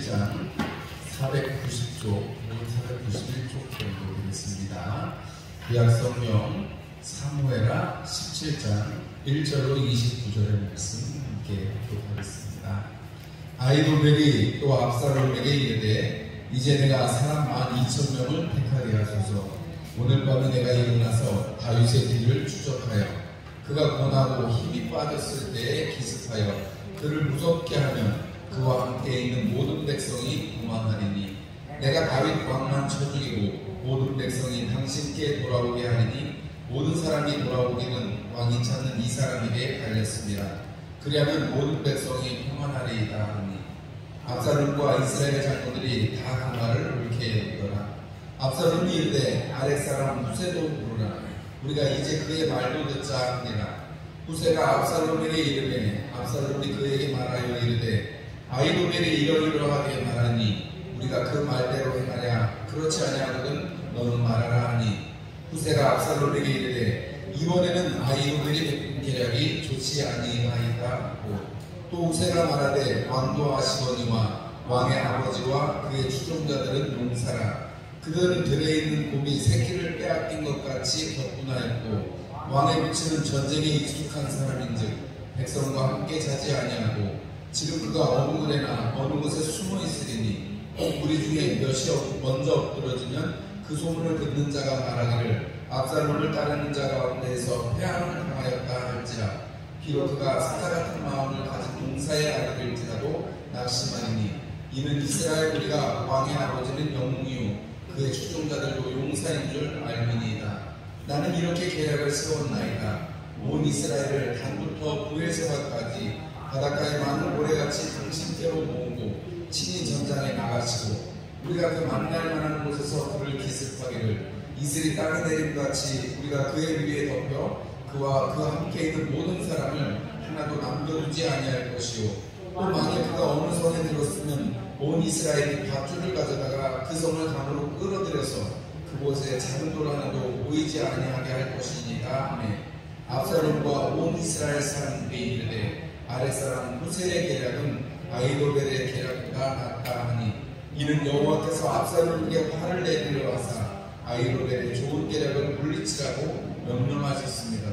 17장 490쪽, 491쪽 정도 되겠습니다. 구약성경 사무엘하 17장 1절로 29절의 말씀 함께 교독하겠습니다. 아히도벨이 또 압살롬에게 이르되 이제 내가 사람 12,000명을 택하게 하소서. 오늘 밤에 내가 일어나서 다윗의 뒤를 추적하여 그가 고나고 힘이 빠졌을 때에 기습하여 그를 무섭게 하면 그와 함께 있는 모든 백성이 도망하리니 내가 다윗 왕만 쳐 죽이고 모든 백성이 당신께 돌아오게 하리니 모든 사람이 돌아오기는 왕이 찾는 이 사람에게 달렸습니다. 그리하면 모든 백성이 평안하리이다 하니 압살롬과 이스라엘의 장로들이 다 그 말을 옳게 여기더라. 압살롬이 이르되 아랫 사람 후세도 부르라. 우리가 이제 그의 말도 듣자 하니라. 후세가 압살롬에게 이르되 압살롬이 그에게 말하여 이르되 아히도벨이 이러이러하게 말하니 우리가 그 말대로 행하랴. 그렇지 아니하거든 너는 말하라 하니 후세가 압살롬에게 이르되 이번에는 아히도벨이 베푼 계략이 좋지 아니하이다 하고 또 후세가 말하되 왕도 아시거니와 왕의 아버지와 그의 추종자들은 용사라. 그들은 들에 있는 곰이 새끼를 빼앗긴 것 같이 격분하였고 왕의 위치는 전쟁에 익숙한 사람인즉 백성과 함께 자지 아니하고 지금 그가 어느 글에나 어느 곳에 숨어 있으리니 우리 중에 몇이 먼저 엎드러지면 그 소문을 듣는 자가 말하기를 압살롬을 따르는 자 가운데에서 패함을 당하였다 할지라. 비록 그가 사자 같은 마음을 가진 용사의 아들일지라도 낙심하리니 이는 이스라엘 우리가 왕의 아버지는 영웅이요 그의 추종자들도 용사인 줄 알미니이다. 나는 이렇게 계략을 세웠나이다. 온 이스라엘을 단부터 부엘세바까지 바닷가의 많은 모래같이 당신께로 모으고 친히 전장에 나가시고 우리가 그 만날 만한 곳에서 그를 기습하기를 이슬이 땅에 내림같이 우리가 그의 위에 덮여 그와 그 함께 있는 모든 사람을 하나도 남겨두지 아니할 것이요 또 만일 그가 어느 성에 들었으면 온 이스라엘이 밧줄을 가져다가 그 성을 강으로 끌어들여서 그곳에 작은 돌 하나도 보이지 아니하게 할 것이니라 하매 압살롬과 온 이스라엘 사람들이 이르되 아랫사람 후세의 계략은 아히도벨의 계략보다 낫다 하니 이는 여호와께서 압살롬에게 화를 내리려 하사 아히도벨의 좋은 계략을 물리치라고 명령하셨습니다.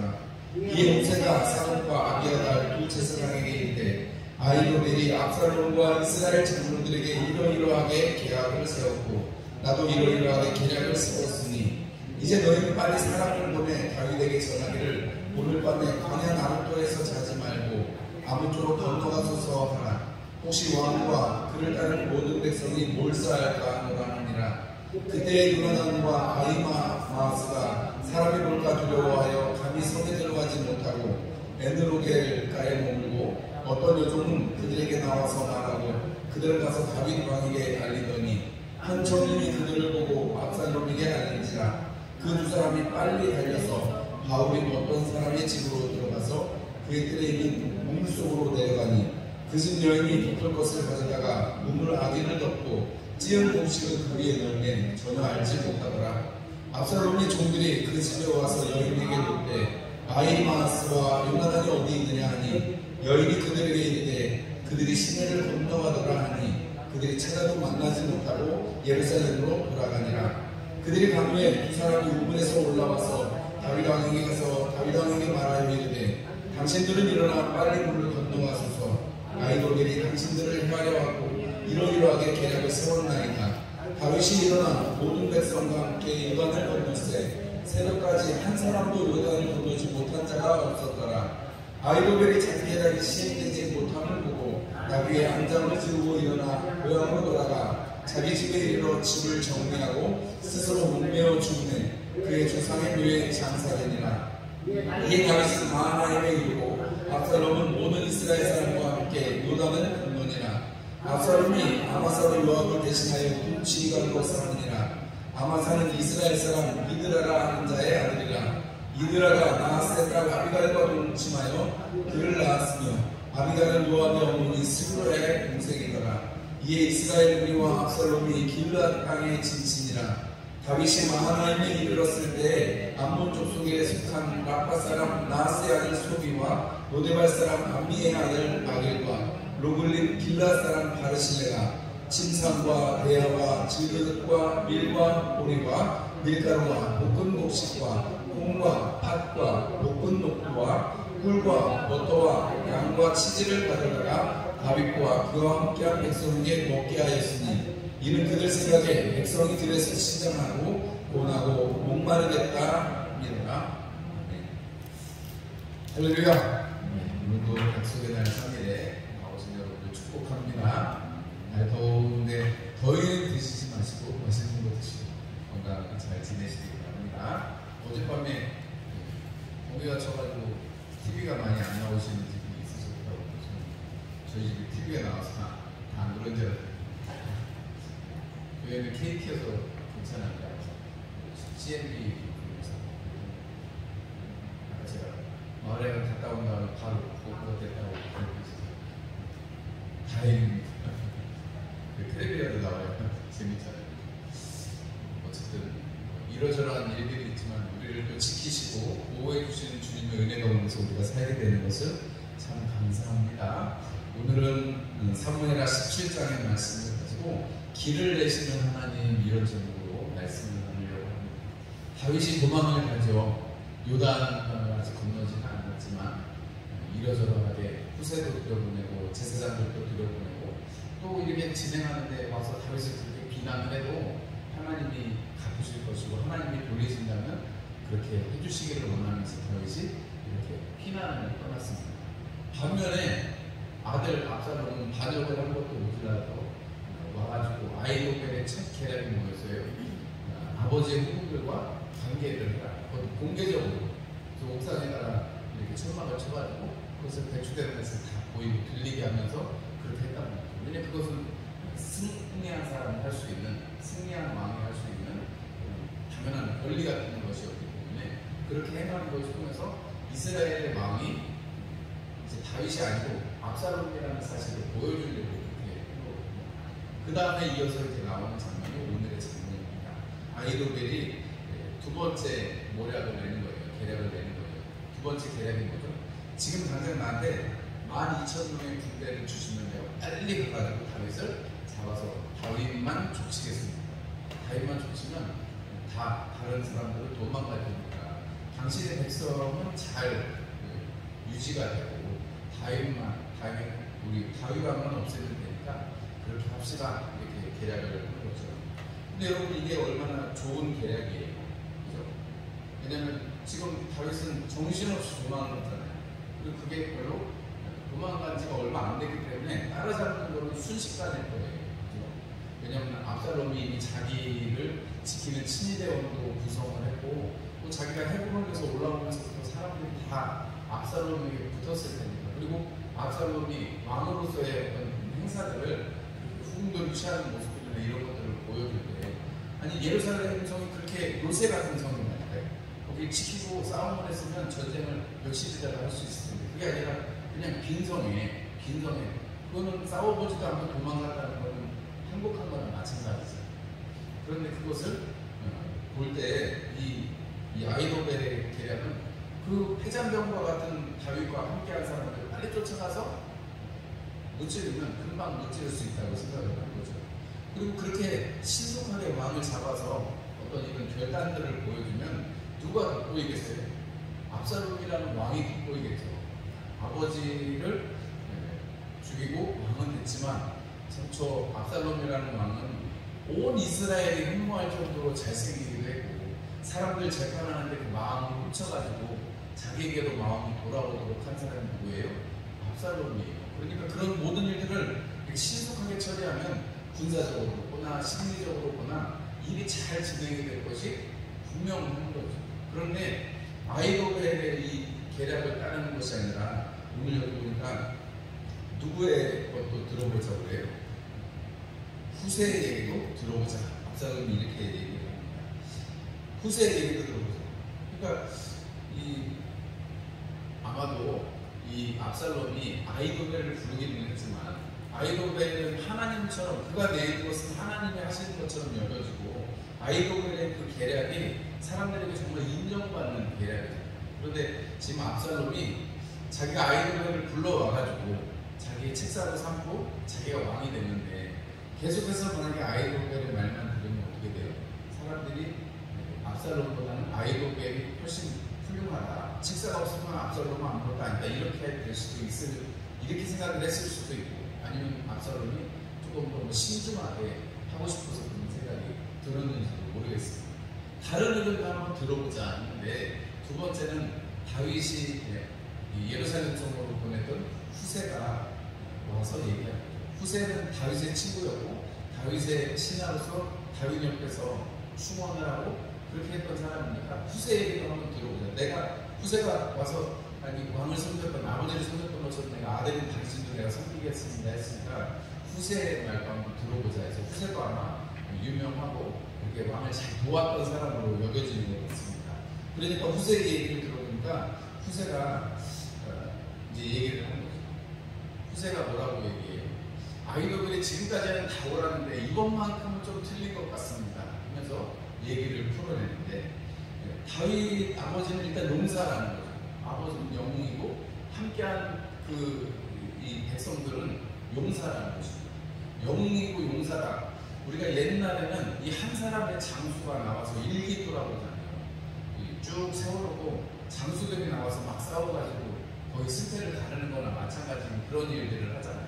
이에 후세가 사독과 아비아달 두 제사장에게 이르되 아히도벨이 압살롬과 이스라엘 장로들에게 이러이러하게 계략을 세웠고 나도 이러이러하게 계략을 세웠으니 이제 너희는 빨리 사람을 보내 다윗에게 전하기를 오늘 밤에 광야 나루터에서 자지 말고 아무쪼록 건너가소서 하라. 혹시 왕과 그를 따르는 모든 백성이 몰사할까 하노라 하니라. 그때의 유나단과 아히마아스가 사람이 볼까 두려워하여 감히 성에 들어가지 못하고 에느로겔가에 머물고 어떤 여종은 그들에게 나와서 말하고 그들은 가서 다윗 왕에게 알리더니 한 청년이 그들을 보고 압살롬에게 알린지라. 그 두 사람이 빨리 달려서 바울이 어떤 사람의 집으로 들어가서 그의 뜰에 있는 문 속으로 내려가니 그 집 여인이 덮을 것을 가져다가 문을 악인을 덮고 찌은 곡식을 그 위에 넣으면 전혀 알지 못하더라. 압살롬의 종들이 그 집에 와서 여인에게 묻되 아히마아스와 요나단이 어디 있느냐 하니 여인이 그들에게 이르되 그들이 시내를 건너가더라 하니 그들이 찾아도 만나지 못하고 예루살렘으로 돌아가니라. 그들이 간 후에 두 사람이 우물에서 올라와서 다윗 왕에게 가서 다윗 왕에게 말하여 이르되 당신들은 일어나 빨리 물을 건너가소서. 아히도벨이 당신들을 해하려 하고 이러이러하게 계략을 세웠나이다. 다윗이 일어나 모든 백성과 함께 요단을 건넜으되 새벽까지 한 사람도 요단을 건너지 못한 자가 없었더라. 아히도벨이 자기 계략이 시행되지 못함을 보고 나귀에 안장을 지우고 일어나 고향으로 돌아가 자기 집에 이르러 집을 정리하고 스스로 목매어 죽네 그의 조상의 묘에 장사되니라. 이에 다윗은 마하나임에 이르고 압살롬은 모든 이스라엘 사람과 함께 요단을 건너니라. 압살롬이 아마사로 요압을 대신하여 군치관으로 삼으니라. 아마사는 이스라엘 사람 이드라라 하는 자의 아들이라. 이드라가 나하스의 딸 아비갈과 동침하여 그를 낳았으며 아비갈은 요압의 어머니 스브라의 동생이더라. 이에 이스라엘 무리와 압살롬이 길르앗 땅에 진친이라. 다윗이 마하나임에 이르렀을 때 암몬 족속에 속한 라파 사람 나하스의 아들 소비와 로데발 사람 암미의 아들 마길과 로글린 길르앗 사람 바르실레가 침상과 대야와 질그릇과 밀과 보리와 밀가루와 볶은 곡식과 콩과 팥과 볶은 녹두와 꿀과 버터와 양과 치즈를 가져다가 다윗과 그와 함께한 백성에게 먹게 하였으니 이는 그들 생각에 백성이 들에서 시장하고 고나고 목마르겠다 미루라. 할렐루야. 오늘도 약속의 날 3일에 나오신 여러분들 축복합니다. 날 더운데 더위는 드시지 마시고 맛있는 거 드시고 건강하게 잘 지내시기 바랍니다. 어젯밤에 공기가 쳐가지고 TV가 많이 안 나오시는 집이 있으셨다고 저희 집에 TV가 나와서 다 안 그런 줄 알았어요. 교회는 KT여서 괜찮은데 CNB 제가 마을에 갔다 온 다음에 바로 그거 됐다고 그러고 있어요. 다행입니다. 텔레비전도 나와요. 재밌잖아요. 어쨌든 이러저러한 일들이 있지만 우리를 또 지키시고 보호해 주시는 주님의 은혜 가운데서 우리가 살게 되는 것을 참 감사합니다. 오늘은 사무엘하 17장의 말씀을 가지고 길을 내시는 하나님 이런 제목으로 말씀을 나누려고 합니다. 다윗이 도망을 가죠. 요단강을 아직 건너지는 않았지만 이러저러하게 후세도 들여보내고 제사장들도 들여보내고 또 이렇게 진행하는데 와서 다윗을 그렇게 비난을 해도 하나님이 갚으실 것이고 하나님이 돌리신다면 그렇게 해주시기를 원하면서 다윗이 이렇게 피난을 떠났습니다. 반면에 아들 압살롬은 반역을 한 것도 모자라도 와가지고 아이도벨의 첫 계략이 뭐였어요? 아버지의 후손들과 관계를 해라. 공개적으로 그 옥상에다가 이렇게 천막을 쳐가지고 그것을 배추되는 것을 다 보이고 들리게 하면서 그렇게 했단 말이에요. 왜냐하면 그것은 승리한 사람이 할 수 있는, 승리한 왕이 할 수 있는 당연한 권리 같은 것이었기 때문에 그렇게 행하는 것을 통해서 이스라엘의 왕이 이제 다윗이 아니고 압살롬이라는 사실을 보여주려고 그렇게 한 거거든요. 그 다음에 이어서 이렇게 나오는 장면이 오늘의 장면입니다. 아이도벨이 두 번째 모략을 내는 거예요. 계략을 내는 거예요. 두 번째 계략인 거죠. 지금 당장 나한테 12,000명의 군대를 주시면 내가 빨리 가가지고 다윗을 잡아서 다윗만 족치겠습니다. 다윗만 족치면 다 다른 사람들을 도망갈 테니까 당신의 백성은 잘 유지가 되고 우리 다윗 왕만 없애면 되니까 그렇게 합시다. 이렇게 계략을 하는 거죠. 근데 여러분 이게 얼마나 좋은 계략이에요. 그죠? 왜냐면 지금 다윗은 정신없이 도망갔잖아요. 그리고 그게 별로 도망간 지가 얼마 안 됐기 때문에 따라잡는 거는 순식간일 거예요. 그죠? 왜냐면 압살롬이 이미 자기를 지키는 친위대원도 구성을 했고 또 자기가 헤브론에서 올라오면서부터 사람들이 다 압살롬에게 붙었을 테니까. 그리고 압살롬이 왕으로서의 어떤 행사들을 후궁들을 취하는 모습들이나 이런 것들을 보여줄 때 아니 예루살렘 성이 그렇게 요새 같은 성인가요? 거기 지키고 싸움을 했으면 전쟁을 며칠이라도 할 수 있을 텐데 그게 아니라 그냥 빈성에 그거는 싸워보지도 않고 도망간다는 거는 행복한 거랑 마찬가지죠. 그런데 그것을 볼 때 이 아이도벨의 계략은 그 패잔병과 같은 다윗과 함께한 사람들을 빨리 쫓아가서 무찌르면 금방 무찌를 수 있다고 생각을 하는 거죠. 그리고 그렇게 신속하게 왕을 잡아서 어떤 이런 결단들을 보여주면 누가 돋보이겠어요? 압살롬이라는 왕이 돋보이겠죠. 아버지를 죽이고 왕은 됐지만 저 압살롬이라는 왕은 온 이스라엘이 흠모할 정도로 잘생기기도 했고 사람들 재판하는데 그 마음을 훔쳐가지고 자기에게도 마음이 돌아오도록 한 사람이 누구예요? 압살롬이에요. 그러니까 그런 모든 일들을 신속하게 처리하면 군사적으로 보나 심리적으로 보나 일이 잘 진행이 될 것이 분명한 거죠. 그런데 아이도벨의 이 계략을 따르는 것이 아니라 오늘 여기 보니까 누구의 것도 들어보자고 해요. 후세의 얘기도 들어보자. 압살롬이 이렇게 얘기를 합니다. 후세의 얘기도 들어보자. 그러니까 아마도 이 압살롬이 아이도벨을 부르기는 했지만 아이도벨은 하나님처럼 그가 내는 것은 하나님이 하시는 것처럼 여겨지고 아이도벨의 그 계략이 사람들에게 정말 인정받는 계략이죠. 그런데 지금 압살롬이 자기가 아이도벨을 불러와가지고 자기의 책사로 삼고 자기가 왕이 됐는데 계속해서 만약에 아이도벨의 말만 들으면 어떻게 돼요? 사람들이 압살롬보다는 아이도벨이 훨씬 훌륭하다. 책사가 없으면 압살롬은 아무것도 아니다. 이렇게 될 수도 이렇게 생각을 했을 수도 있고, 아니면 압살롬이 조금 더 신중하게 하고 싶어서 그런 생각이 들었는지도 모르겠습니다. 다른 의견도 한번 들어보자 하는데, 두 번째는 다윗이 예루살렘 쪽으로 보냈던 후세가 와서 얘기합니다. 후세는 다윗의 친구였고, 다윗의 신하로서 다윗 옆에서 충원을 하고 그렇게 했던 사람이니까 후세 얘기도 한번 들어보자. 내가 후세가 와서 왕을 섬겼던, 아버지를 섬겼던 것처럼 내가 아들인 당신도 내가 섬기겠습니다 했으니까 후세의 말도 한번 들어보자 해서, 후세도 아마 유명하고 이렇게 왕을 잘 도왔던 사람으로 여겨지는 것 같습니다. 그러니까 후세의 얘기를 들어보니까 후세가 이제 얘기를 하는 거죠. 후세가 뭐라고 얘기해요? 아이도벨이 지금까지는 다 옳았는데 이것만큼은 좀 틀린 것 같습니다 하면서 얘기를 풀어내는데, 다윗 아버지는 일단 용사라는 거죠. 아버지는 영웅이고 함께한 이 백성들은 용사라는 것입니다. 영웅이고 용사다. 우리가 옛날에는 이 한 사람의 장수가 나와서 일기토라고 하잖아요. 쭉 세워놓고 장수들이 나와서 막 싸워가지고 거의 승패를 가르는 거나 마찬가지인 그런 일들을 하잖아요.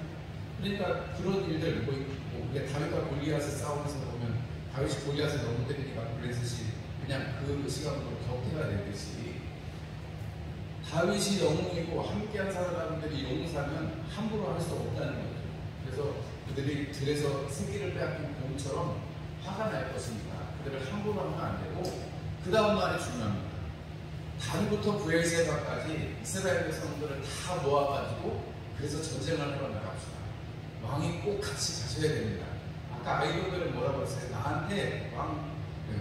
그러니까 그런 일들, 우리가 다윗과 골리앗의 싸움에서 보면 다윗이 골리앗을 너무 때리니까 블레셋이 그냥 그 시간으로 격퇴가 되듯이, 다윗이 영웅이고 함께한 사람들이 용사면 함부로 할 수 없다는 거죠. 그래서 그들이 들에서 새끼를 빼앗긴 곰처럼 화가 날 것이니까 그들을 함부로 하면 안 되고, 그 다음 말이 중요합니다. 단부터 브엘세바까지 이스라엘 백성들을 다 모아가지고 그래서 전쟁을 하러 나갑시다. 왕이 꼭 같이 가셔야 됩니다. 아까 아이도벨은 뭐라고 했어요? 나한테 왕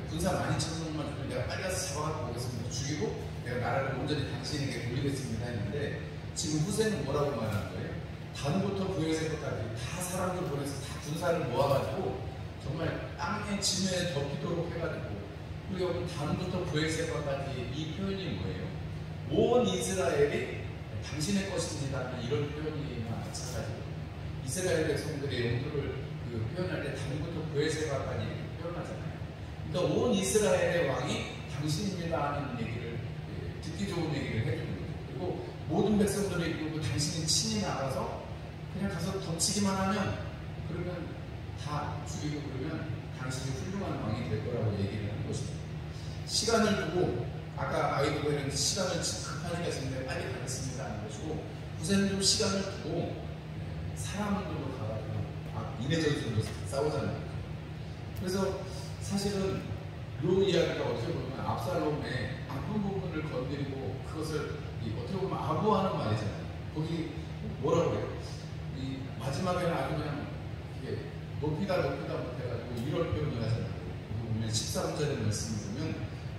군사 12,000명만 주면 내가 빨리 가서 잡아갖고 오겠습니다. 죽이고 내가 나라를 온전히 당신에게 돌리겠습니다 했는데, 지금 후세는 뭐라고 말하는 거예요? 단부터 브엘세바까지 다 사람들 보내서 다 군사를 모아가지고 정말 땅의 지면에 덮이도록 해가지고, 우리 여기 단부터 브엘세바까지 이 표현이 뭐예요? 온 이스라엘이 당신의 것입니다. 이런 표현이나 마찬가지고, 이스라엘 백성들의 영토를 표현할 때 단부터 브엘세바까지 표현하잖아요. 그러니까 온 이스라엘의 왕이 당신입니다 하는 얘기를, 듣기 좋은 얘기를 해주는 거죠. 그리고 모든 백성들이 이끌고 당신이 친히 나가서 그냥 가서 덮치기만 하면, 그러면 다 죽이고 그러면 당신이 훌륭한 왕이 될 거라고 얘기를 하는 것입니다. 시간을 두고, 아까 아이도벨은 시간을 급하니까 지금 빨리 가겠습니다 하는 것이고, 후세는 좀 시간을 두고 사람들로 가가지고 이내전술로 싸우잖아요. 그래서 사실은 이 이야기가 어떻게 보면 압살롬의 아픈 부분을 건드리고 그것을 어떻게 보면 아부하는 말이잖아요. 거기 뭐라고 그래요? 이 마지막에는 아주 그냥 이게 높이다 못해가지고 이런 표현을 하잖아요. 여기 보면 13절의 말씀을 보면,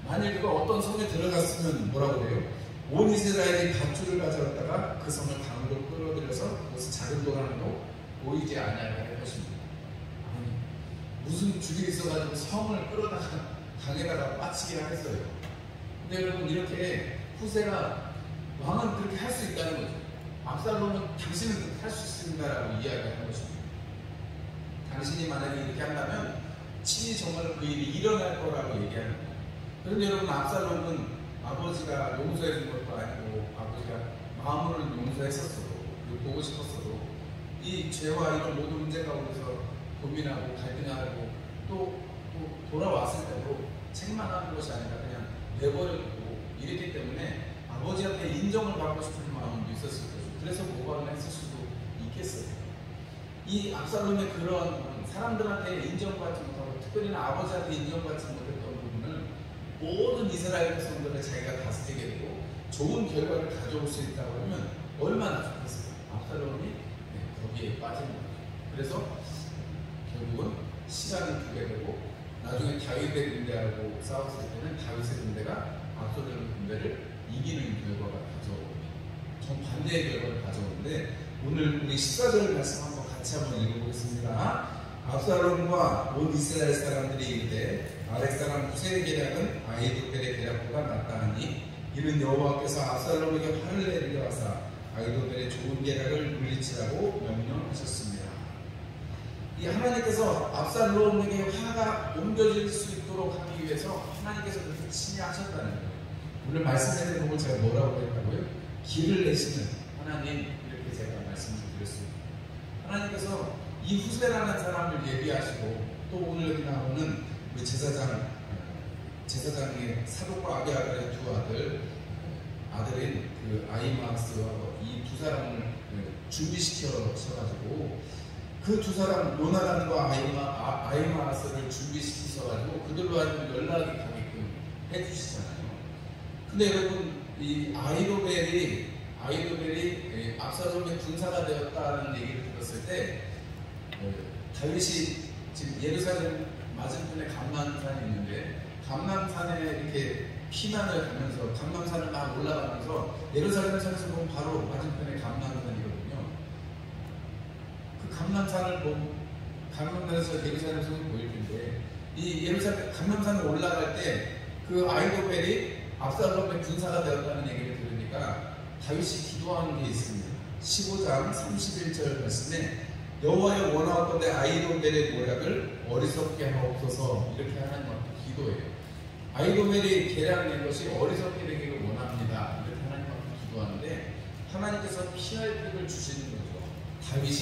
만일 그가 어떤 성에 들어갔으면 뭐라고 그래요? 온 이스라엘이 밧줄을 가져왔다가 그 성을 강으로 끌어들여서 그것을 작은 도랑으로 보이지 아니하게 할 것입니다. 아니, 무슨 죽이 있어가지고 성을 끌어다가 강에다가 빠치게 하겠어요. 근데 여러분, 이렇게 후세가 왕은 그렇게 할 수 있다는 거죠. 압살롬은 당신은 그렇게 할 수 있습니다라고 이야기하는 것입니다. 당신이 만약에 이렇게 한다면 친히 정말 그 일이 일어날 거라고 얘기하는 거예요. 그런데 여러분, 압살롬은 아버지가 용서해 준 것도 아니고, 아버지가 마음으로는 용서했었어도, 그리고 보고 싶었어도, 이 죄와 이런 모든 문제 가운데서 고민하고 갈등하고 또 돌아왔을 때도 책망하는 것이 아니라 그냥 내버려두고 이랬기 때문에 아버지한테 인정을 받고 싶은 마음도 있었을 거죠. 그래서 모방을 했을 수도 있겠어요. 이 압살롬의 그런 사람들한테 인정받지 못하고, 특별히 아버지한테 인정받지 못했던 부분을 모든 이스라엘 백성들을 자기가 다스리게 되고 좋은 결과를 가져올 수 있다고 하면 얼마나 좋겠어요. 압살롬이 거기에 빠진 거죠. 그래서 결국은 시간을 두게 되고, 나중에 다윗의 군대하고 싸웠을 때는 다윗의 군대가 압살롬의 군대를 이기는 결과가 가져옵니다. 정반대의 결과를 가져오는데, 오늘 우리 14절 말씀 한번 같이 한번 읽어보겠습니다. 압살롬과 온 이스라엘 사람들이 이르되 아렉 사람 후세의 계략은 아히도벨의 계략보다 낫다 하니, 이는 여호와께서 압살롬에게 화를 내리게 하사 아히도벨의 좋은 계략을 물리치라고 명령하셨습니다. 이 하나님께서 압살롬에게 화가 옮겨질 수 있도록 하기 위해서 하나님께서 그렇게 친히 하셨다는 거예요. 오늘 말씀해 드린 걸 제가 뭐라고 했다고요? 길을 내시는 하나님, 이렇게 제가 말씀을 드렸습니다. 하나님께서 이 후세라는 사람을 예비하시고, 또 오늘 여기 나오는 우리 제사장의 사독과 아비아달의 두 아들인 그 아히마스와 이 두 사람을 준비시켜셔가지고, 그 두 사람 요나단과 아히마스를 준비시키셔가지고 그들로 하여금 연락이 가게끔 해주시잖아요. 근데 여러분, 이 아히도벨이 압살롬의 군사가 되었다는 얘기를 들었을 때, 다윗이 지금 예루살렘 맞은편에 감람산이 있는데, 감람산에 이렇게 피난을 가면서 감람산을 막 올라가면서 예루살렘 산에서 보면 바로 맞은편에 감람산이거든요. 그 감람산에서 예루살렘 산이 보일 텐데, 이 예루살렘 감람산에 올라갈 때 그 아히도벨이 압살롬의 군사가 되었다는 얘기를 들으니까 다윗이 기도하는 게 있습니다. 15장 31절 말씀에 여호와여 원하옵건대 아히도벨의 모략을 어리석게 하옵소서, 이렇게 하나님 앞에 기도해요. 아히도벨이 계략낸 것이 어리석게 되기를 원합니다. 이렇게 하나님 앞에 기도하는데 하나님께서 피할 길을 주시는 거죠. 다윗이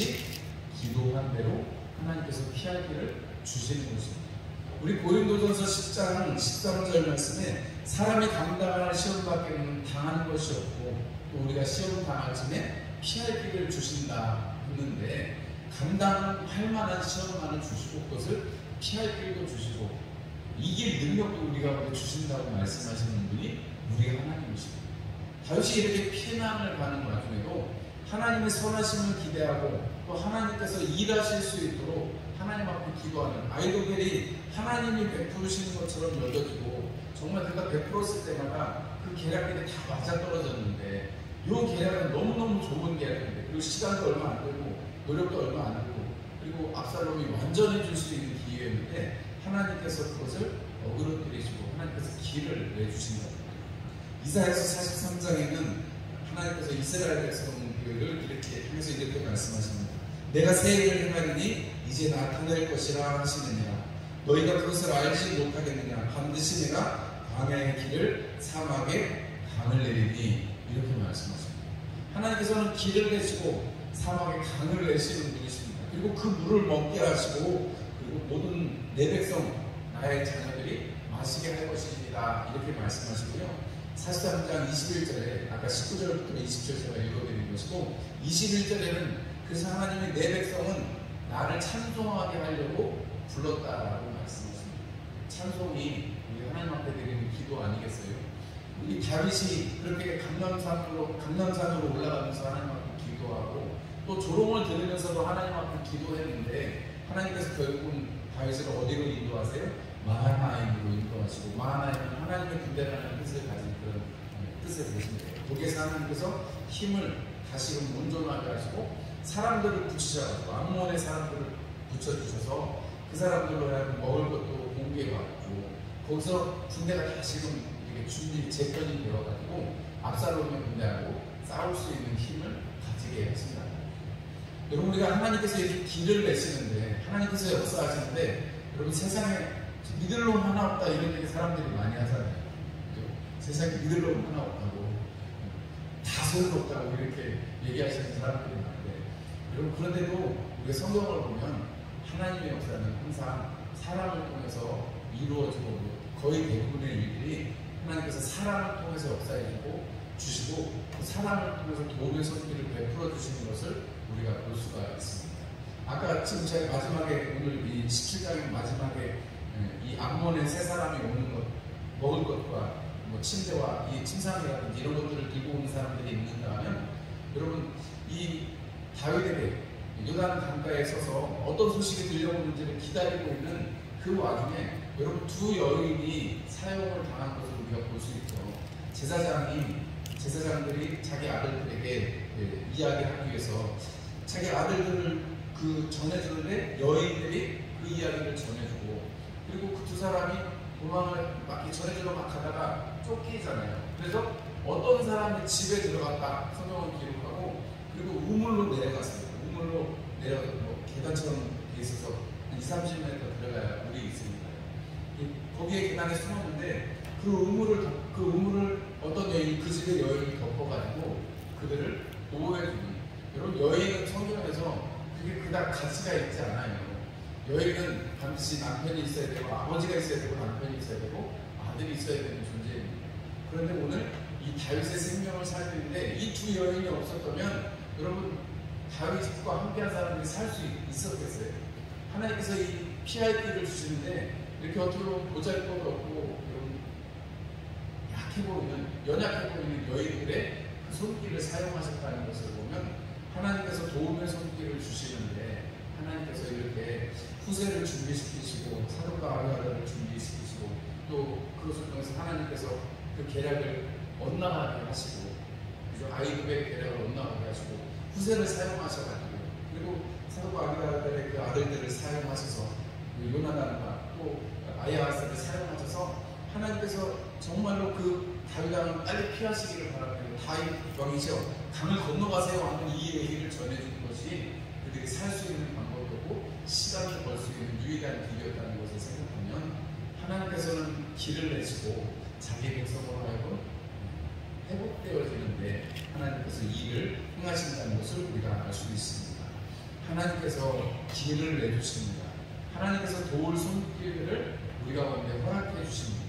기도한 대로 하나님께서 피할 길을 주시는 것입니다. 우리 고린도전서 10장 13절 말씀에 사람이 감당할 시험밖에는 당하는 것이 없고, 또 우리가 시험 당할 쯤에 피할 길을 주신다 했는데, 감당할 만한 시험만을 주시고 그것을 피할 길도 주시고 이길 능력도 우리가 주신다고 말씀하시는 분이 우리 하나님이십니다. 다윗이 이렇게 피난을 가는 와중에도 하나님의 선하심을 기대하고 또 하나님께서 일하실 수 있도록 하나님 앞에 기도하는, 아히도벨이 하나님이 베푸시는 것처럼 여겨지고 정말 그가 베풀었을 때마다 그 계략들이 다 맞아떨어졌는데, 이 계략은 너무너무 좋은 계략인데, 그리고 시간도 얼마 안 되고 노력도 얼마 안 되고, 그리고 압살롬이 완전히 줄 수 있는 기회였는데 하나님께서 그것을 어그러뜨리시고 하나님께서 길을 내주신 겁니다. 이사야서 43장에는 하나님께서 이스라엘 백성들을 이렇게 하면서 이렇게 말씀하십니다. 내가 새 일을 행하리니 이제 나타낼 것이라 하시느니라. 너희가 그것을 알지 못하겠느냐. 반드시 내가 광야의 길을 사막에 강을 내리니, 이렇게 말씀하십니다. 하나님께서는 길을 내시고 사막에 강을 내시는 분이십니다. 그리고 그 물을 먹게 하시고, 그리고 모든 내 백성, 나의 자녀들이 마시게 할 것입니다. 이렇게 말씀하시고요. 43장 21절에 아까 19절부터 20절 제가 읽어드린 것이고, 21절에는 그래서 하나님이 내 백성은 나를 찬송하게 하려고 불렀다라고 말씀하십니다. 찬송이 우리 하나님 앞에 드리는 기도 아니겠어요? 이 다윗이 그렇게 감람산으로 올라가면서 하나님 앞에 기도하고 또 조롱을 들으면서도 하나님 앞에 기도했는데, 하나님께서 결국은 다윗을 어디로 인도하세요? 마하나임으로 인도하시고, 마하나임은 하나님의 군대라는 뜻을 가진 그런 뜻을 보십니다. 거기에서 하나님께서 힘을 다시금 온전하게 하시고 사람들을 붙이셔가지고 암몬의 사람들을 붙여주셔서 그 사람들로 하여금 먹을 것도 공개받고, 거기서 군대가 다시금 준비 재편이 되어가지고 압살롬의 군대하고 싸울 수 있는 힘을 가지게 했습니다. 여러분, 우리가 하나님께서 이렇게 길을 내시는데, 하나님께서 역사하시는데, 여러분 세상에 믿을 놈 하나 없다 이런 얘기 사람들이 많이 하잖아요. 세상에 믿을 놈 하나 없다고, 다 소용없다고 이렇게 얘기하시는 사람들이 많은데, 여러분 그런데도 우리가 성경을 보면 하나님의 역사는 항상 사람을 통해서 이루어지고, 거의 대부분의 일들이 하나님께서 사람을 통해서 역사해주고 주시고, 그 사람을 통해서 도움의 손길을 베풀어 주시는 것을 우리가 볼 수가 있습니다. 아까 지금 제가 마지막에 오늘 이 17장의 마지막에 이 암몬의 세 사람이 오는 것, 먹을 것과 뭐 침대와 이 침상이라든지 이런 것들을 들고 오는 사람들이 있는가 하면, 여러분 이 다윗에게 요단 강가에 서서 어떤 소식이 들려오는지를 기다리고 있는 그 와중에 여러분 두 여인이 사형을 당한 것을 우리가 볼 수 있죠. 제사장들이 자기 아들들에게 이야기하기 위해서 자기 아들들을 전해주는데 여인들이 그 이야기를 전해주고, 그리고 그 두 사람이 도망을 막 전해주러 막 가다가 쫓기잖아요. 그래서 어떤 사람이 집에 들어갔다 성경을 기록하고, 그리고 우물로 내려갔어요. 우물로 내려가서 계단처럼 있어서 한 20-30m 들어가야 물이 있습니다. 거기에 계단에 숨었는데 그 우물을 어떤 여인이 그 집의 여인이 덮어가지고 그들을 보호해주는. 여러분, 여인은 성경에서 그게 그닥 가치가 있지 않아요. 여인은 반드시 남편이 있어야 되고 아버지가 있어야 되고 남편이 있어야 되고 아들이 있어야 되는 존재입니다. 그런데 오늘 이 다윗의 생명을 살리는데 이 두 여인이 없었다면 여러분, 다윗과 함께한 사람들이 살 수 있었겠어요? 하나님께서 이 피할 길을 주시는데 이렇게 어떻게 보면 보잘것 없고 약해 보이는, 연약해 보이는 여인들의 그 손길을 사용하셨다는 것을 보면 하나님께서 도움의 손길을 주시는데 하나님께서 이렇게 후세를 준비시키시고 사도가 아비아다를 준비시키시고 또 그것을 통해서 하나님께서 그 계략을 엇나가게 하시고, 그죠? 아이굽의 계략을 엇나가게 하시고 후세를 사용하셔가지고, 그리고 사도가 아비아다의 그 아들들을 사용하셔서 요나단과 또 아야하스를 사용하셔서 하나님께서 정말로 그 다윗 왕을 빨리 피하시기를 바랍니다. 다윗 왕이죠. 강을 건너가세요 하는 이 얘기를 전해주는 것이 그들이 살 수 있는 방법이고 시간을 벌 수 있는 유일한 길이었다는 것을 생각하면 하나님께서는 길을 내시고 자기 백성으로 하여금 회복되어지는데 하나님께서 이 일을 행하신다는 것을 우리가 알 수 있습니다. 하나님께서 길을 내주십니다. 하나님께서 도울 손길을 우리 가운데 허락해 주십니다.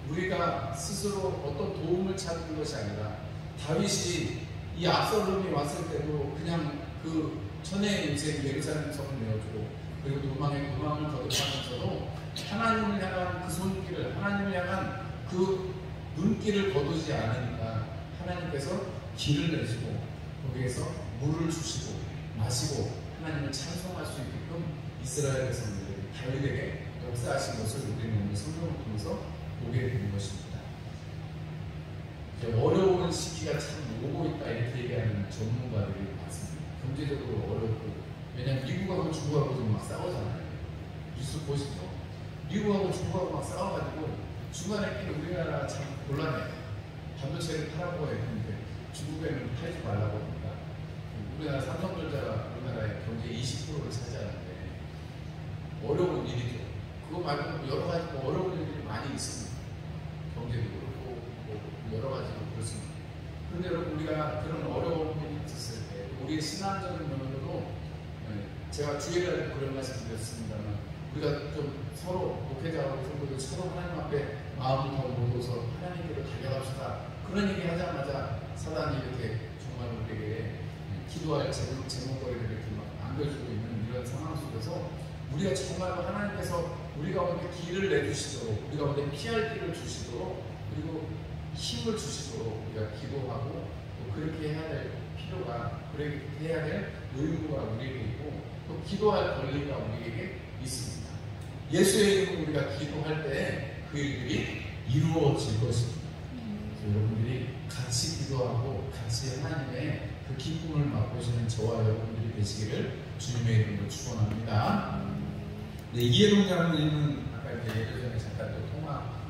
우리가 스스로 어떤 도움을 찾는 것이 아니라 다윗이 이 압살롬이 왔을 때도 그냥 그 천혜의 인생 예루살렘 성을 내어주고 그리고 도망을 거듭하면서도 하나님을 향한 그 손길을, 하나님을 향한 그 눈길을 거두지 않으니까 하나님께서 길을 내시고 거기에서 물을 주시고 마시고 하나님을 찬송할 수 있게끔 이스라엘 백성들이 다윗에게 역사하신 것을 우리는 오늘 성경을 통해서 보게 되는 것입니다. 어려운 시기가 참 오고 있다 이렇게 얘기하는 전문가들이 많습니다. 경제적으로 어렵고, 왜냐하면 미국하고 중국하고 지금 막 싸우잖아요. 뉴스 보시죠. 미국하고 중국하고 막 싸워가지고 중간에 우리나라 참 곤란해요. 반도체를 팔라고 했는데 중국에는 팔지 말라고 합니다. 우리나라 삼성전자가 우리나라의 경제 20%를 차지하는데 어려운 일이죠. 그거 말고 여러 가지 어려운 일들이 많이 있습니다. 경제도 그렇고 여러 가지로 그렇습니다. 그런데 여러분, 우리가 그런 어려운 일이 있었을 때 우리의 신앙적인 면으로도 제가 주일에 그런 말씀 드렸습니다만 우리가 좀 서로 목회자하고 성도들 서로 하나님 앞에 마음을 더 모아서 하나님께로 달려갑시다. 그런 얘기 하자마자 사단이 이렇게 정말 우리에게 기도할 제목거리를 이렇게 막 안겨주고 있는 이런 상황 속에서 우리가 정말 하나님께서 우리 가운데 길을 내주시도록, 우리 가운데 피할 길을 주시도록, 그리고 힘을 주시도록 우리가 기도하고 또 그렇게 해야 될 필요가, 그렇게 해야 될 의무가 우리에게 있고 또 기도할 권리가 우리에게 있습니다. 예수의 이름으로 우리가 기도할 때 그 일들이 이루어질 것입니다. 여러분들이 같이 기도하고 같이 하나님의 그 기쁨을 맛보시는 저와 여러분들이 되시기를 주님의 이름으로 축원합니다. 네, 이해동 장로님은 아까 이제 예전에 잠깐 통화